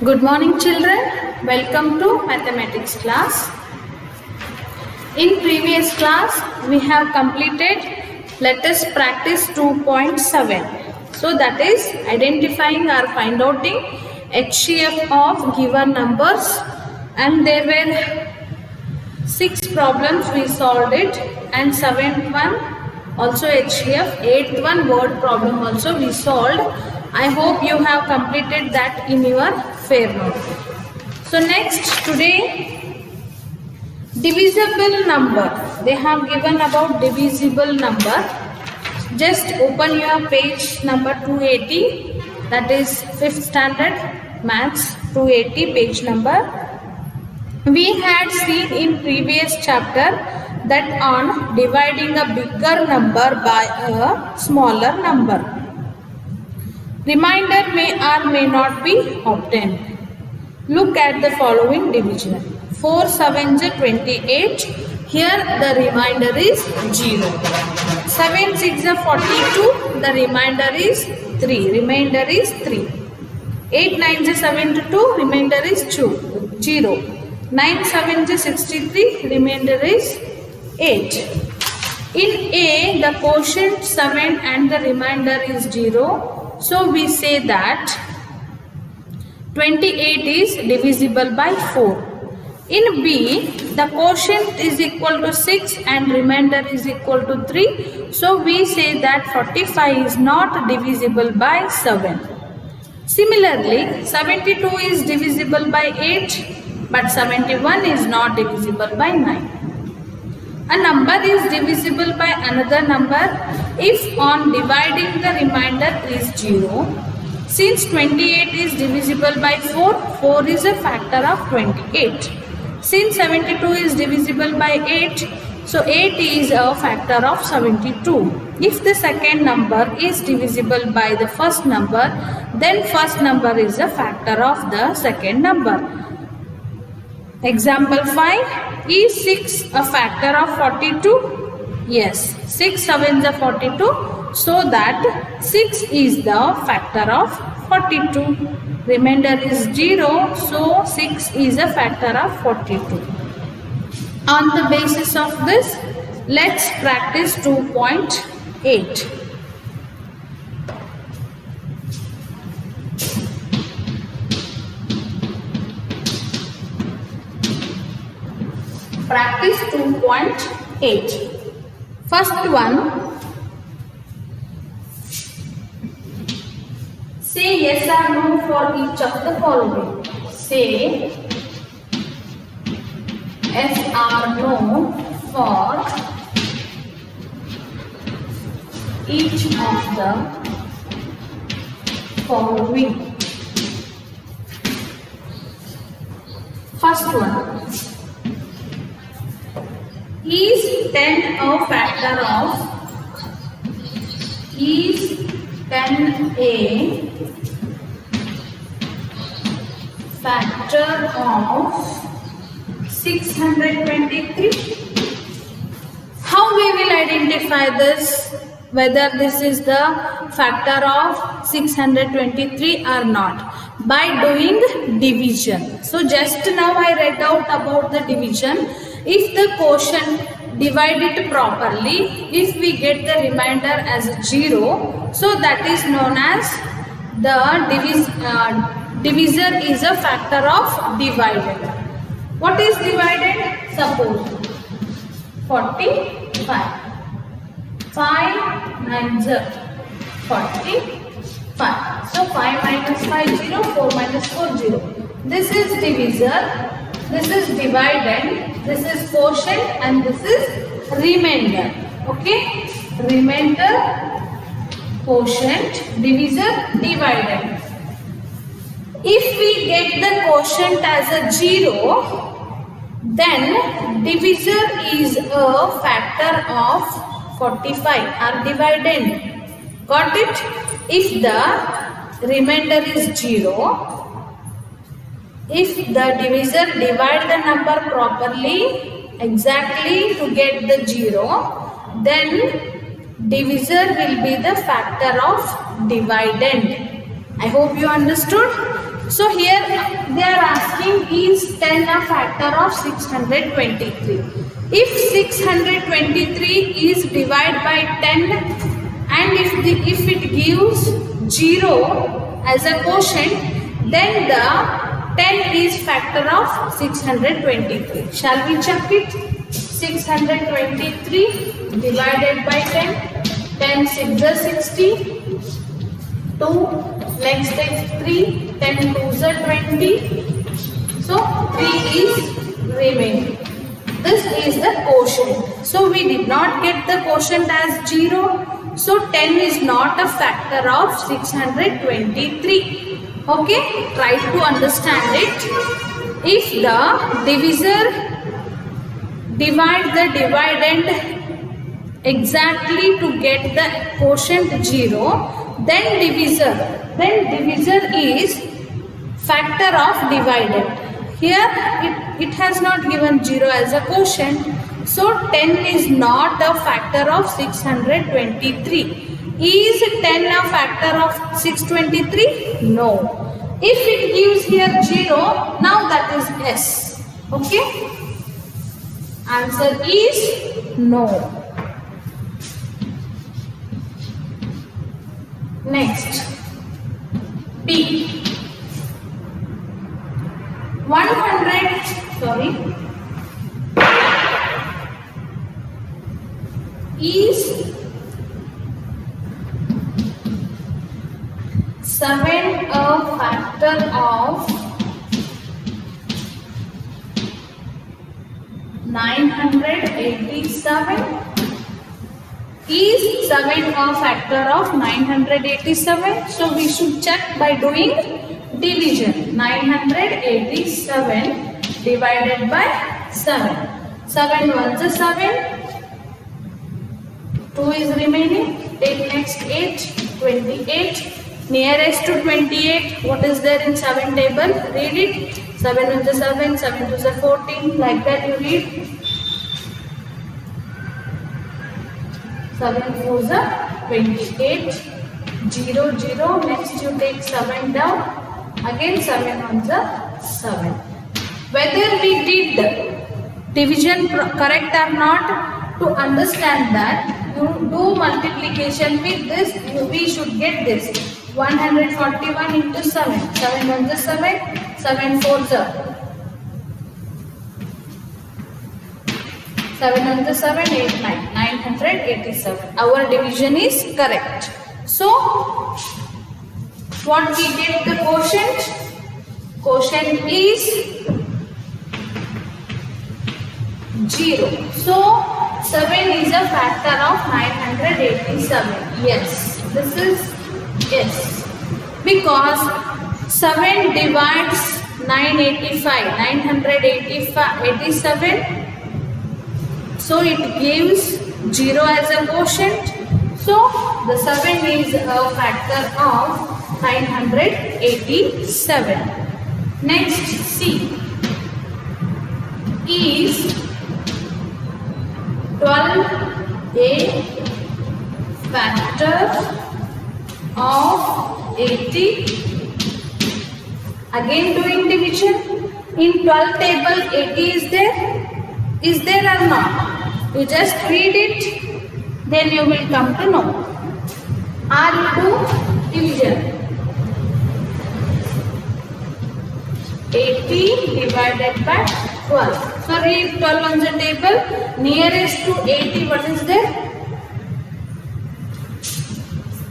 Good morning children, welcome to mathematics class. In previous class we have completed let us practice 2.7. So that is identifying or find out the HCF of given numbers, and there were 6 problems we solved it, and 7th one also HCF, 8th one word problem also we solved. I hope you have completed that in your fair note. So next, today divisible number. They have given about divisible number. Just open your page number 280, that is 5th standard maths 280 page number. We had seen in previous chapter that on dividing a bigger number by a smaller number, remainder may or may not be obtained. Look at the following division. 4 7s are 28. Here the remainder is 0. 7 6 are 42. The remainder is 3. Remainder is 3. 8 9 are 72. Remainder is 2. 0. 9 7 are 63. Remainder is 8. In A, the quotient 7 and the remainder is 0. So we say that 28 is divisible by 4. In B, the quotient is equal to 6 and remainder is equal to 3. So we say that 45 is not divisible by 7. Similarly, 72 is divisible by 8, but 71 is not divisible by 9. A number is divisible by another number if on dividing the remainder is 0. Since 28 is divisible by 4, 4 is a factor of 28. Since 72 is divisible by 8, so 8 is a factor of 72. If the second number is divisible by the first number, then first number is a factor of the second number. Example 5. Is 6 a factor of 42? Yes. 6 7s are 42. So that 6 is the factor of 42. Remainder is 0. So 6 is a factor of 42. On the basis of this, let's practice 2.8. Practice 2.8. First one, say yes or no for each of the following. Say yes or no for each of the following. First one. Is 10 a factor of? Is 10 a factor of 623? How we will identify this, whether this is the factor of 623 or not? By doing division. So just now I read out about the division. If the quotient divide it properly, if we get the remainder as 0, so that is known as the divisor is a factor of divided. What is divided? Suppose 45. 5 9s are 45. So 5 minus 5 0, 4 minus 4 0. This is divisor. This is dividend, this is quotient, and this is remainder. Okay? Remainder, quotient, divisor, dividend. If we get the quotient as a 0, then divisor is a factor of 45 or dividend. Got it? If the remainder is 0, if the divisor divide the number properly, exactly to get the 0, then divisor will be the factor of dividend. I hope you understood. So here asking, is 10 a factor of 623? If 623 is divided by 10 and if it gives 0 as a quotient, then the 10 is factor of 623. Shall we check it? 623 divided by 10. 10 6 is 60. 2. Next is 3. 10 2s are 20. So 3 is remaining. This is the quotient. So we did not get the quotient as 0. So 10 is not a factor of 623. Okay, try to understand it. If the divisor divide the dividend exactly to get the quotient 0, then divisor is factor of dividend. Here it has not given 0 as a quotient. So 10 is not a factor of 623. Is 10 a factor of 623? No. If it gives here 0, now that is S. Okay? Answer is no. Next, B. 100, is 7 a factor of 987? Is 7 a factor of 987? So we should check by doing division. 987 divided by 7. 7 1s are 7. 2 is remaining. Take next 8. 28. Nearest to 28. What is there in 7 table? Read it. 7 1s are 7. 7 2s are 14. Like that you read. 7 4s are 28. 0 0. Next you take 7 down. Again 7 1s are 7. Whether we did division correct or not, to understand that, you do multiplication with this, we should get this. 141 into 7. 7 1s are 7. 7 4s are 7 1s are 7. 8 9. 987. Our division is correct. So, what we get the quotient? Quotient is 0. So 7 is a factor of 987. Yes, this is yes. Because 7 divides 987. So it gives 0 as a quotient. So the 7 is a factor of 987. Next, C is 12 a factor of 80. Again doing division. In 12 table 80 is there? Is there or not? You just read it, then you will come to know. Or you do division. 80 divided by 12. So read 12 on the table. Nearest to 80, what is there?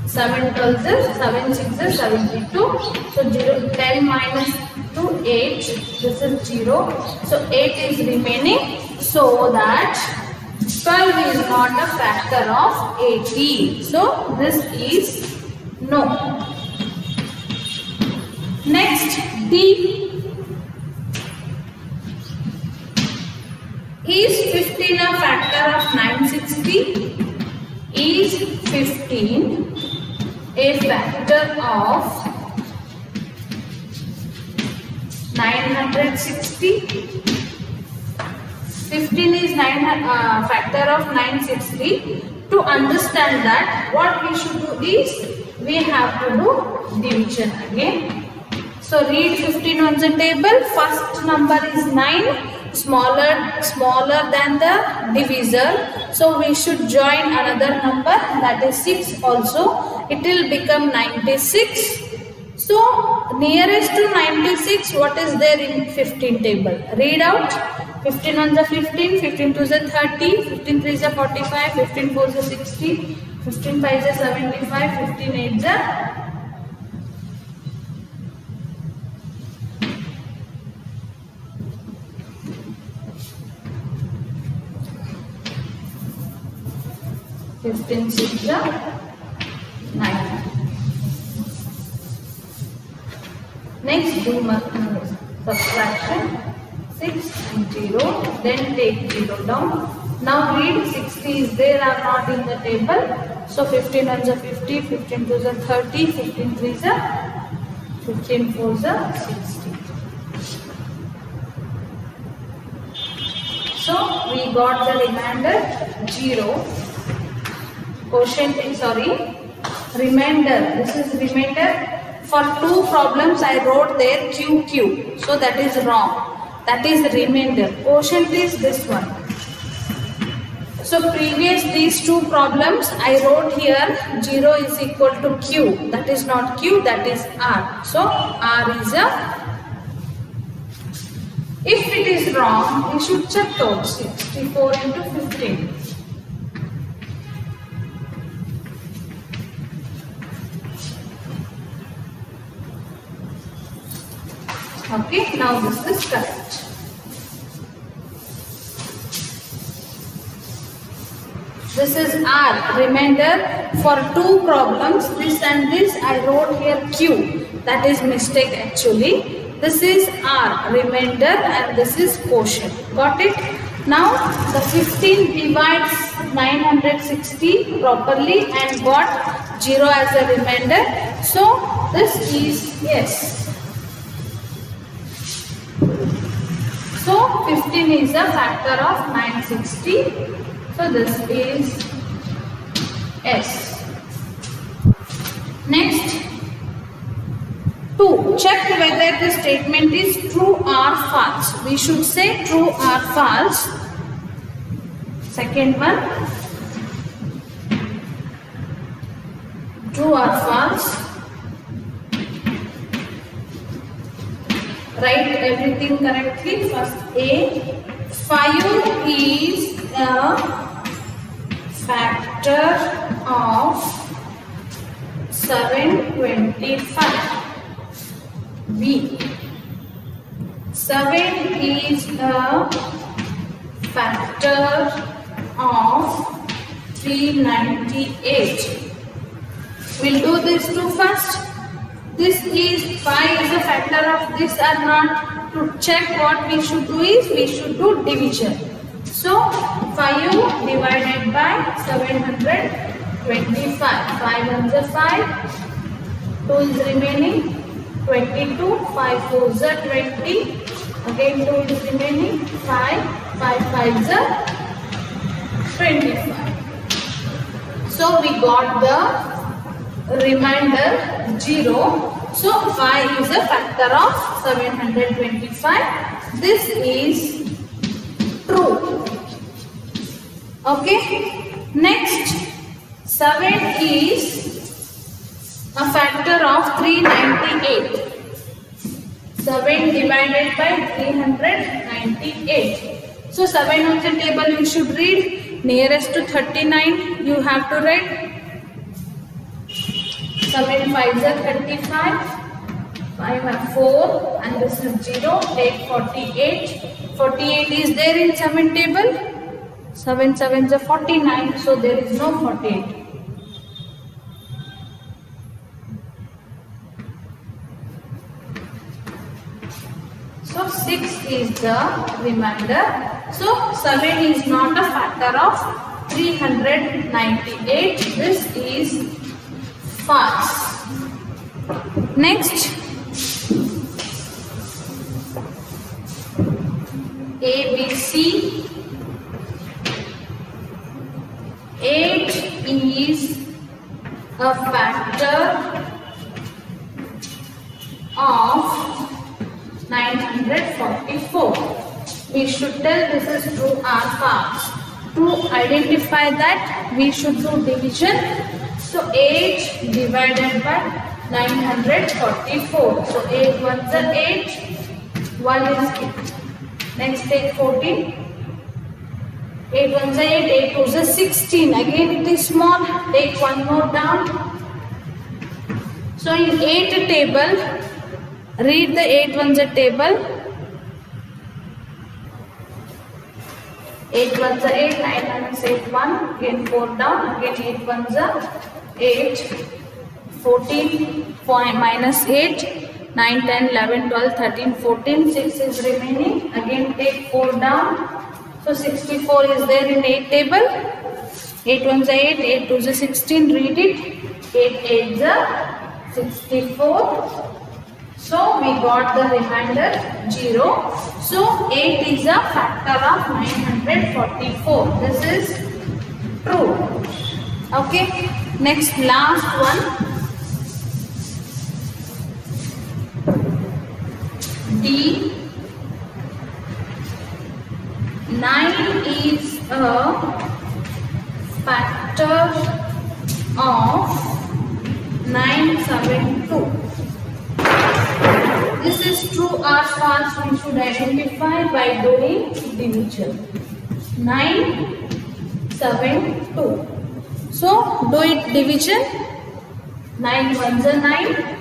7 12 is 7 6 is 72. So 0, 10 minus 2, 8. This is 0. So 8 is remaining. So that 12 is not a factor of 80. So this is no. Next, D. Is 15 a factor of 960? Is 15 a factor of 960? 15 is factor of 960. To understand that, what we should do is, we have to do division again. So read 15 on the table. First number is 9, smaller than the divisor. So we should join another number, that is 6 also. It will become 96. So nearest to 96, what is there in 15 table? Read out. 15 on the 15, 15 to the 30, 15 3 is the 45, 15 4 is the 60, 15 5 is the 75, 15 8 is the 15 6 is the 9. Next do subtraction. 6 and 0, then take 0 down. Now read 60 is there or not in the table. So 15 on the 50, 15 to the 30, 15 3 is the 15 4 is the 60. So we got the remainder 0. Quotient is remainder. This is remainder. For 2 problems I wrote there QQ. So that is wrong. That is remainder. Quotient is this one. So previous these 2 problems I wrote here 0 is equal to Q. That is not Q, that is R. So R is a. If it is wrong, we should check out 64 into 15. Okay, now this is correct. This is R, remainder. For 2 problems, this and this I wrote here Q. That is mistake actually. This is R, remainder, and this is quotient. Got it? Now the 15 divides 960 properly and got 0 as a remainder. So this is yes. So 15 is a factor of 960. So this is S. Next, 2. Check whether the statement is true or false. We should say true or false. Second one, true or false. Write everything correctly. First A, 5 is a factor of 725. B, 7 is a factor of 398. We'll do this too first. This is 5 is a factor of this or not. To check what we should do is we should do division. So 5 divided by 725. 5 ones are 5. 2 is remaining. 22. 5 4s are 20. Again 2 is remaining. 5. 5 5s are 25. So we got the remainder 0. So 5 is a factor of 725. This is true. Okay. Next, 7 is a factor of 398. 7 divided by 398. So 7 on the table you should read. Nearest to 39 you have to write. 7 5s are 35. 5 are 4 and this is 0. Take 48. 48 is there in 7 table. 7 7s are 49. So there is no 48. So 6 is the remainder. So 7 is not a factor of 398. This is false. Next, ABC. 8 is a factor of 944. We should tell this is true or false. To identify that, we should do division. So 8 divided by 944. So 8 ones are 8. 1 is 8. Next take 14. 8 ones are 8. 8 twos are 16. Again it is small. Take one more down. So in 8 table, read the 8 ones are table. 8 ones are 8, 9 minus 8, 1, again 4 down, again 8 ones are 8, 14, 4 minus 8, 9, 10, 11, 12, 13, 14, 6 is remaining, again take 4 down, so 64 is there in 8 table, 8 ones are 8, 8 twos are 16, read it, 8 eights are 64. So we got the remainder 0. So 8 is a factor of 944. This is true. Okay. Next, last one. D. 9 is a factor of 972. This is true or false, we should identify by doing division. 9, 7, 2. So, do it division. 9 ones are 9,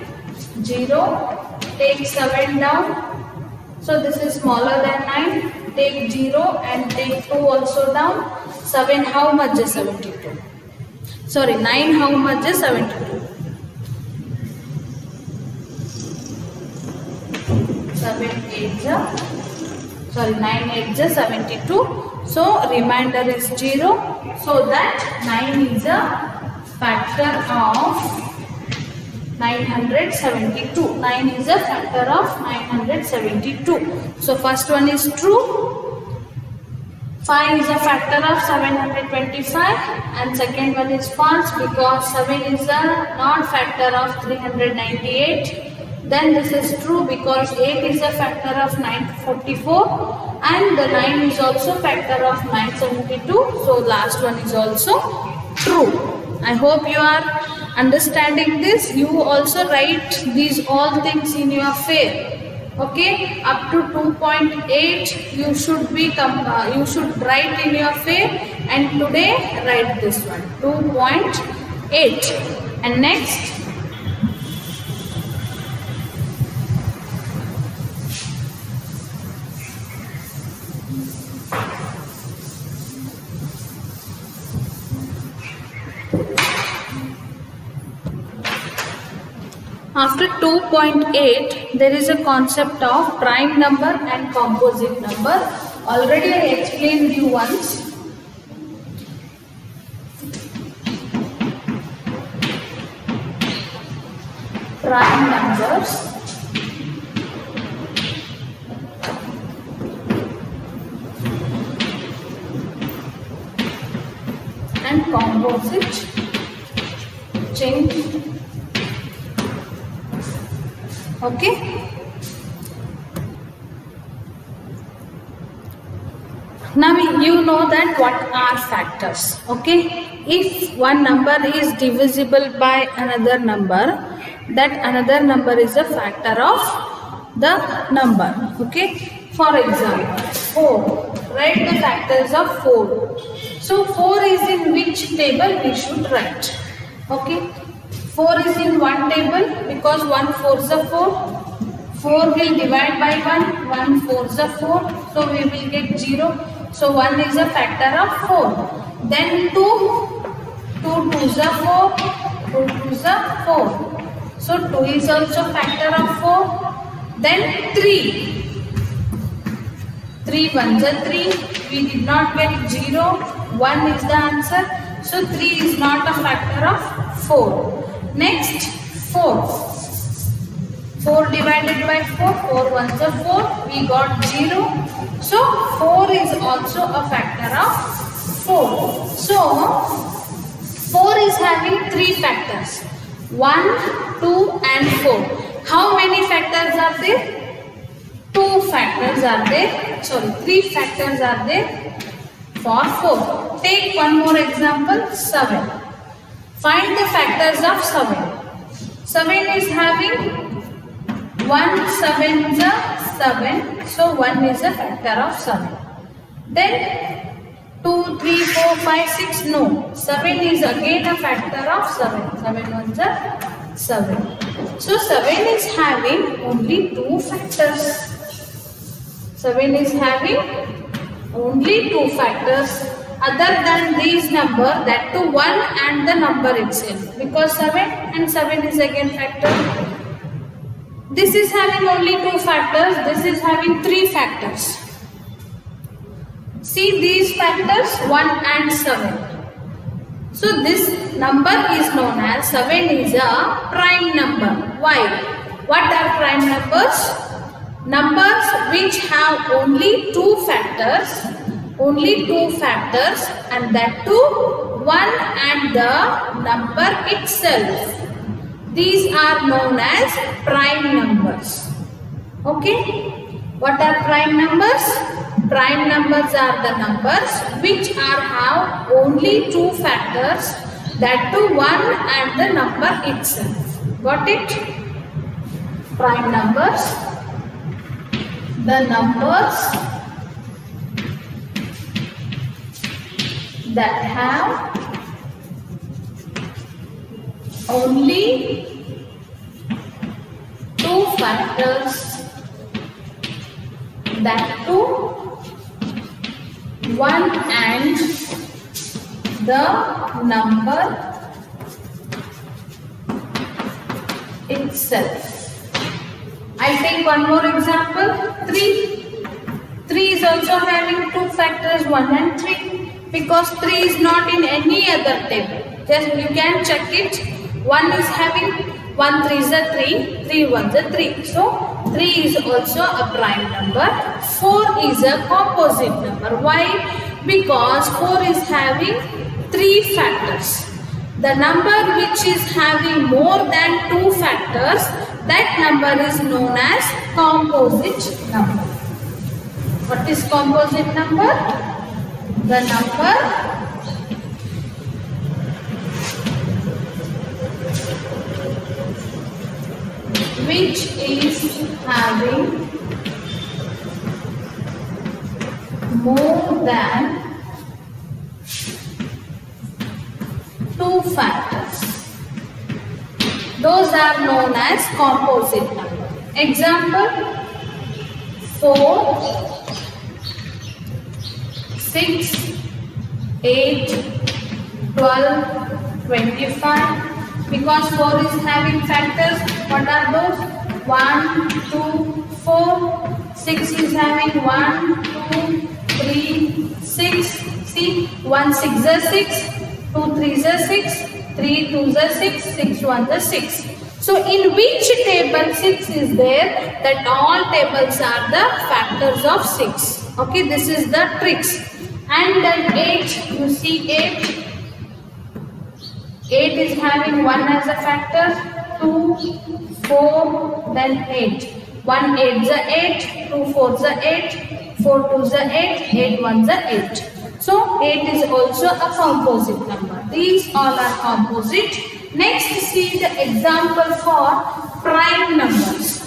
0, take 7 down. So, this is smaller than 9, take 0 and take 2 also down. 7 how much is 72? Sorry, 9 how much is 72? 9 8 is 72. So remainder is 0. So that 9 is a factor of 972. 9 is a factor of 972. So first one is true. 5 is a factor of 725 and second one is false because 7 is a not factor of 398. Then this is true because 8 is a factor of 944 and the 9 is also factor of 972. So last one is also true. I hope you are understanding this. You also write these all things in your fair. Okay, up to 2.8 you should be you should write in your fair and today write this one 2.8 and next. After 2.8, there is a concept of prime number and composite number. Already I explained you once. Prime numbers and composite change. Okay. Now you know that what are factors. Okay. If one number is divisible by another number, that another number is a factor of the number. Okay. For example, 4. Write the factors of 4. So 4 is in which table we should write? Okay. 4 is in one table because 1 4 is a 4. 4 will divide by 1. 1 4 is a 4. So we will get 0. So 1 is a factor of 4. Then 2. 2 2 is a 4. 2 2 is a 4. So 2 is also factor of 4. Then 3. 3 1 is a 3. We did not get 0. 1 is the answer. So 3 is not a factor of 4. Next, 4. 4 divided by 4, 4 ones are 4, we got 0. So, 4 is also a factor of 4. So, 4 is having 3 factors, 1, 2 and 4. How many factors are there? are there. Sorry, 3 factors are there for 4. Take one more example, 7. Find the factors of 7. 7 is having 1 7 is a 7. So 1 is a factor of 7. Then 2, 3, 4, 5, 6. No. 7 is again a factor of 7. 7 ones are 7. So 7 is having only 2 factors. 7 is having only 2 factors other than these number, that to 1 and the number itself. Because 7 and 7 is again factor. This is having only 2 factors. This is having 3 factors. See these factors 1 and 7. So this number is known as 7 is a prime number. Why? What are prime numbers? Numbers which have only 2 factors. Only 2 factors, and that too 1 and the number itself. These are known as prime numbers. Okay? What are prime numbers? Prime numbers are the numbers which have only 2 factors, that too 1 and the number itself. Got it? Prime numbers. The numbers that have only 2 factors, that too 1 and the number itself. I'll take one more example. 3. 3 is also having 2 factors, 1 and 3. Because 3 is not in any other table. Just you can check it. 1 is having 1 3 is a 3, 3 1 is a 3. So 3 is also a prime number. 4 is a composite number. Why? Because 4 is having 3 factors. The number which is having more than 2 factors, that number is known as composite number. What is composite number? The number which is having more than 2 factors. Those are known as composite number. Example: 4, 6, 8, 12, 25. Because 4 is having factors. What are those? 1, 2, 4. 6 is having 1, 2, 3, 6. See, 1 6 is 6, 2 3 is 6, 3 2 is 6, 6 1 is 6. So in which table 6 is there? That all tables are the factors of 6. Okay, this is the tricks. And then 8, you see 8. 8 is having 1 as a factor, 2, 4, then 8. 1 8 is 8, 2 4 is 8, 4 2 is 8, 8 1 is 8. So 8 is also a composite number. These all are composite. Next, see the example for prime numbers.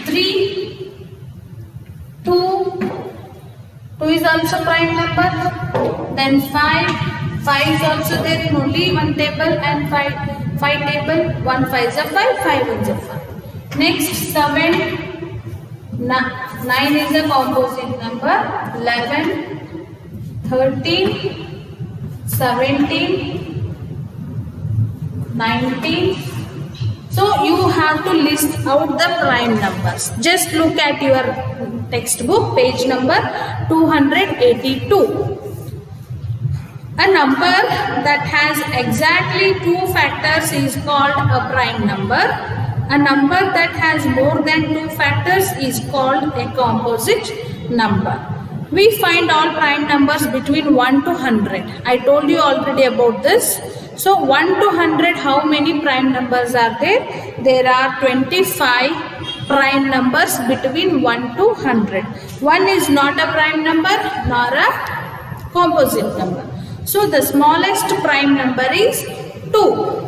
3, 2, 2 is also prime number. Then 5. 5 is also there in only one table, and 5 table. 1 5 is a 5, 5 is a 5. Next, 7, 9 is a composite number. 11, 13, 17, 19. So you have to list out the prime numbers. Just look at your textbook, page number 282. A number that has exactly 2 factors is called a prime number. A number that has more than 2 factors is called a composite number. We find all prime numbers between 1 to 100. I told you already about this. So 1 to 100, how many prime numbers are there? There are 25, prime numbers between 1 to 100. 1 is not a prime number nor a composite number. So the smallest prime number is 2.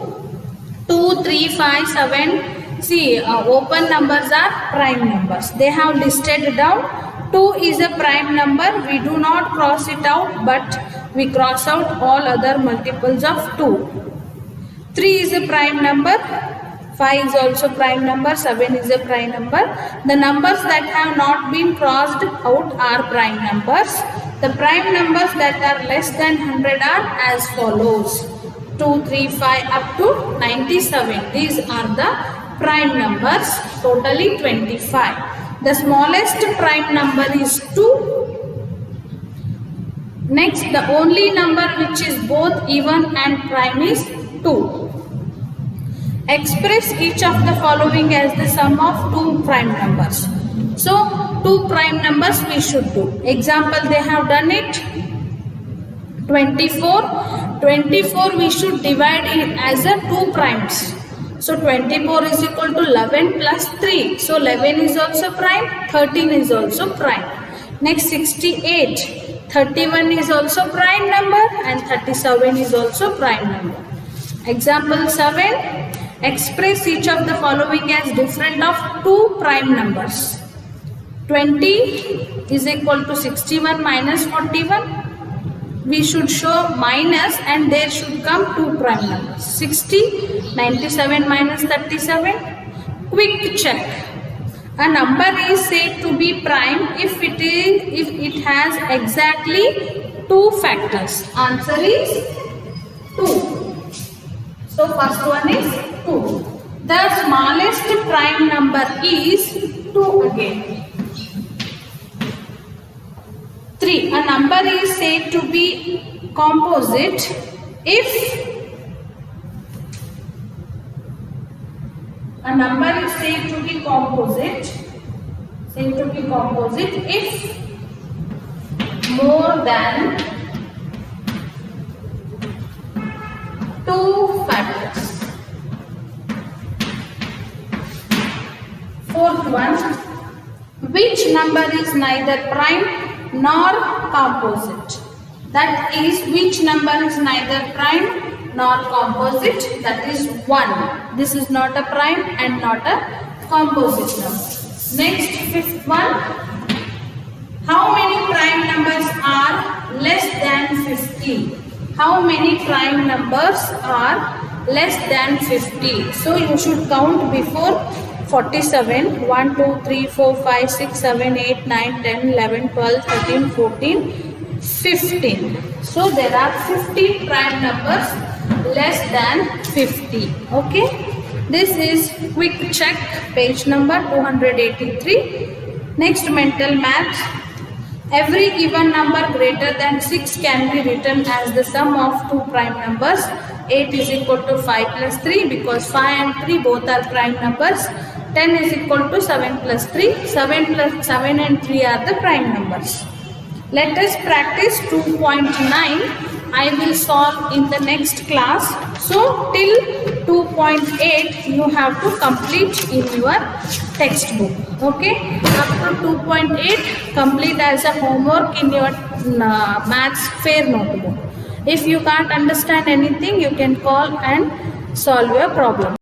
2, 3, 5, 7. See, open numbers are prime numbers. They have listed down. 2 is a prime number. We do not cross it out, but we cross out all other multiples of 2. 3 is a prime number. 5 is also prime number. 7 is a prime number. The numbers that have not been crossed out are prime numbers. The prime numbers that are less than 100 are as follows. 2, 3, 5 up to 97. These are the prime numbers, totally 25. The smallest prime number is 2. Next, the only number which is both even and prime is 2. Express each of the following as the sum of two prime numbers. So, two prime numbers we should do. Example, they have done it. 24. 24 we should divide it as a 2 primes. So 24 is equal to 11 plus 3. So 11 is also prime, 13 is also prime. Next 68. 31 is also prime number and 37 is also prime number. Example 7. Express each of the following as different of two prime numbers. 20 is equal to 61 minus 41. We should show minus and there should come two prime numbers. 60, 97 minus 37. Quick check. A number is said to be prime if it has exactly two factors. Answer is 2. So first one is 2. The smallest prime number is 2 again. 3. A number is said to be composite if if more than 2 factors. Fourth one, which number is neither prime nor composite? That is, which number is neither prime nor composite? That is 1. This is not a prime and not a composite number. Next, fifth one. How many prime numbers are less than 50? How many prime numbers are less than 50? So you should count before 47. 1, 2, 3, 4, 5, 6, 7, 8, 9, 10, 11, 12, 13, 14, 15. So there are 15 prime numbers less than 50. Okay. This is quick check, page number 283. Next, mental math. Every even number greater than 6 can be written as the sum of two prime numbers. 8 is equal to 5 plus 3 because 5 and 3 both are prime numbers. 10 is equal to 7 plus 3. 7 and 3 are the prime numbers. Let us practice 2.9. I will solve in the next class. So till 2.8 you have to complete in your textbook. Okay. Up to 2.8 complete as a homework in your maths fair notebook. If you can't understand anything, you can call and solve your problem.